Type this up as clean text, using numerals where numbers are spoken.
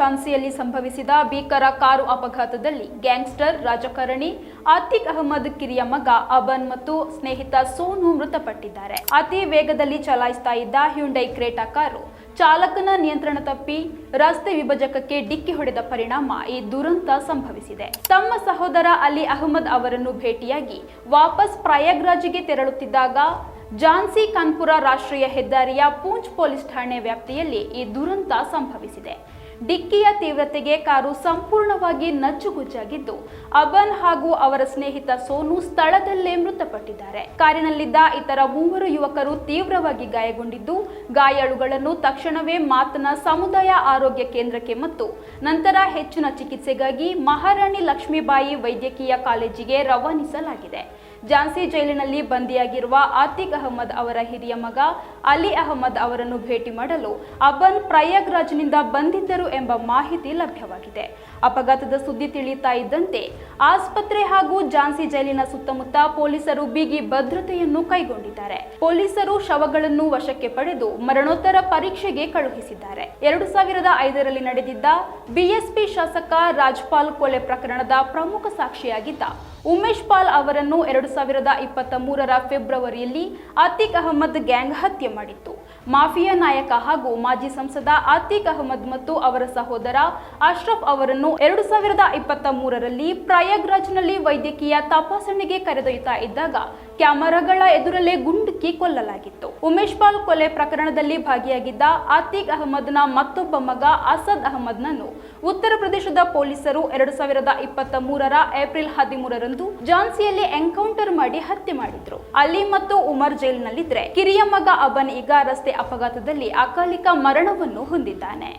ಝಾನ್ಸಿಯಲ್ಲಿ ಸಂಭವಿಸಿದ ಭೀಕರ ಕಾರು ಅಪಘಾತದಲ್ಲಿ ಗ್ಯಾಂಗ್ಸ್ಟರ್ ರಾಜಕಾರಣಿ ಆತಿಕ್ ಅಹಮದ್ ಕಿರಿಯ ಮಗ ಅಬನ್ ಮತ್ತು ಸ್ನೇಹಿತ ಸೋನು ಮೃತಪಟ್ಟಿದ್ದಾರೆ. ಅತಿ ವೇಗದಲ್ಲಿ ಚಲಾಯಿಸ್ತಾ ಇದ್ದ ಹ್ಯುಂಡೈ ಕ್ರೇಟಾ ಕಾರು ಚಾಲಕನ ನಿಯಂತ್ರಣ ತಪ್ಪಿ ರಸ್ತೆ ವಿಭಜಕಕ್ಕೆ ಡಿಕ್ಕಿ ಹೊಡೆದ ಪರಿಣಾಮ ಈ ದುರಂತ ಸಂಭವಿಸಿದೆ. ತಮ್ಮ ಸಹೋದರ ಅಲಿ ಅಹಮದ್ ಅವರನ್ನು ಭೇಟಿಯಾಗಿ ವಾಪಸ್ ಪ್ರಯಾಗ್ರಾಜ್ಗೆ ತೆರಳುತ್ತಿದ್ದಾಗ ಝಾನ್ಸಿ ಕಾನ್ಪುರ ರಾಷ್ಟ್ರೀಯ ಹೆದ್ದಾರಿಯ ಪೂಂಚ್ ಪೊಲೀಸ್ ಠಾಣೆ ವ್ಯಾಪ್ತಿಯಲ್ಲಿ ಈ ದುರಂತ ಸಂಭವಿಸಿದೆ. ಡಿಕ್ಕಿಯ ತೀವ್ರತೆಗೆ ಕಾರು ಸಂಪೂರ್ಣವಾಗಿ ನಜ್ಜುಗುಜ್ಜಾಗಿದ್ದು ಅಬನ್ ಹಾಗೂ ಅವರ ಸ್ನೇಹಿತ ಸೋನು ಸ್ಥಳದಲ್ಲೇ ಮೃತಪಟ್ಟಿದ್ದಾರೆ. ಕಾರಿನಲ್ಲಿದ್ದ ಇತರ 3 ಯುವಕರು ತೀವ್ರವಾಗಿ ಗಾಯಗೊಂಡಿದ್ದು ಗಾಯಾಳುಗಳನ್ನು ತಕ್ಷಣವೇ ಮಾತನ ಸಮುದಾಯ ಆರೋಗ್ಯ ಕೇಂದ್ರಕ್ಕೆ ಮತ್ತು ನಂತರ ಹೆಚ್ಚಿನ ಚಿಕಿತ್ಸೆಗಾಗಿ ಮಹಾರಾಣಿ ಲಕ್ಷ್ಮೀಬಾಯಿ ವೈದ್ಯಕೀಯ ಕಾಲೇಜಿಗೆ ರವಾನಿಸಲಾಗಿದೆ. ಝಾನ್ಸಿ ಜೈಲಿನಲ್ಲಿ ಬಂದಿಯಾಗಿರುವ ಆತಿಕ್ ಅಹಮದ್ ಅವರ ಹಿರಿಯ ಮಗ ಅಲಿ ಅಹಮದ್ ಅವರನ್ನು ಭೇಟಿ ಮಾಡಲು ಅಬನ್ ಪ್ರಯಾಗ್ರಾಜ್ನಿಂದ ಬಂದಿದ್ದರು ಎಂಬ ಮಾಹಿತಿ ಲಭ್ಯವಾಗಿದೆ. ಅಪಘಾತದ ಸುದ್ದಿ ತಿಳಿಯುತ್ತಾ ಇದ್ದಂತೆ ಆಸ್ಪತ್ರೆ ಹಾಗೂ ಝಾನ್ಸಿ ಜೈಲಿನ ಸುತ್ತಮುತ್ತ ಪೊಲೀಸರು ಬಿಗಿ ಭದ್ರತೆಯನ್ನು ಕೈಗೊಂಡಿದ್ದಾರೆ. ಪೊಲೀಸರು ಶವಗಳನ್ನು ವಶಕ್ಕೆ ಪಡೆದು ಮರಣೋತ್ತರ ಪರೀಕ್ಷೆಗೆ ಕಳುಹಿಸಿದ್ದಾರೆ. 2005ರಲ್ಲಿ ನಡೆದಿದ್ದ ಬಿಎಸ್ಪಿ ಶಾಸಕ ರಾಜ್ಪಾಲ್ ಕೊಲೆ ಪ್ರಕರಣದ ಪ್ರಮುಖ ಸಾಕ್ಷಿಯಾಗಿದ್ದ ಉಮೇಶ್ ಪಾಲ್ ಅವರನ್ನು 2023ರ ಫೆಬ್ರವರಿಯಲ್ಲಿ ಆತಿಕ್ ಅಹಮದ್ ಗ್ಯಾಂಗ್ ಹತ್ಯೆ ಮಾಡಿತ್ತು. ಮಾಫಿಯಾ ನಾಯಕ ಹಾಗೂ ಮಾಜಿ ಸಂಸದ ಆತಿಕ್ ಅಹಮದ್ ಮತ್ತು ಅವರ ಸಹೋದರ ಅಶ್ರಫ್ ಅವರನ್ನು 2023ರಲ್ಲಿ ಪ್ರಯಾಗ್ರಾಜ್ನಲ್ಲಿ ವೈದ್ಯಕೀಯ ತಪಾಸಣೆಗೆ ಕರೆದೊಯ್ಯುತ್ತಾ ಇದ್ದಾಗ ಕ್ಯಾಮೆರಾಗಳ ಎದುರಲ್ಲೇ ಗುಂಡಿಕ್ಕಿ ಕೊಲ್ಲಲಾಗಿತ್ತು. ಉಮೇಶ್ ಪಾಲ್ ಕೊಲೆ ಪ್ರಕರಣದಲ್ಲಿ ಭಾಗಿಯಾಗಿದ್ದ ಆತಿಕ್ ಅಹಮದ್ನ ಮತ್ತೊಬ್ಬ ಮಗ ಅಸದ್ ಅಹಮದ್ನನ್ನು ಉತ್ತರ ಪ್ರದೇಶದ ಪೊಲೀಸರು 2023ರ ಏಪ್ರಿಲ್ 13ರಂದು ಝಾನ್ಸಿಯಲ್ಲಿ ಎನ್ಕೌಂಟರ್ ಮಾಡಿ ಹತ್ಯೆ ಮಾಡಿದ್ರು. ಅಲಿ ಮತ್ತು ಉಮರ್ ಜೈಲಿನಲ್ಲಿದ್ರೆ ಕಿರಿಯ ಮಗ ಅಬನ್ ಈಗ ರಸ್ತೆ ಅಪಘಾತದಲ್ಲಿ ಅಕಾಲಿಕ ಮರಣವನ್ನು ಹೊಂದಿದ್ದಾನೆ.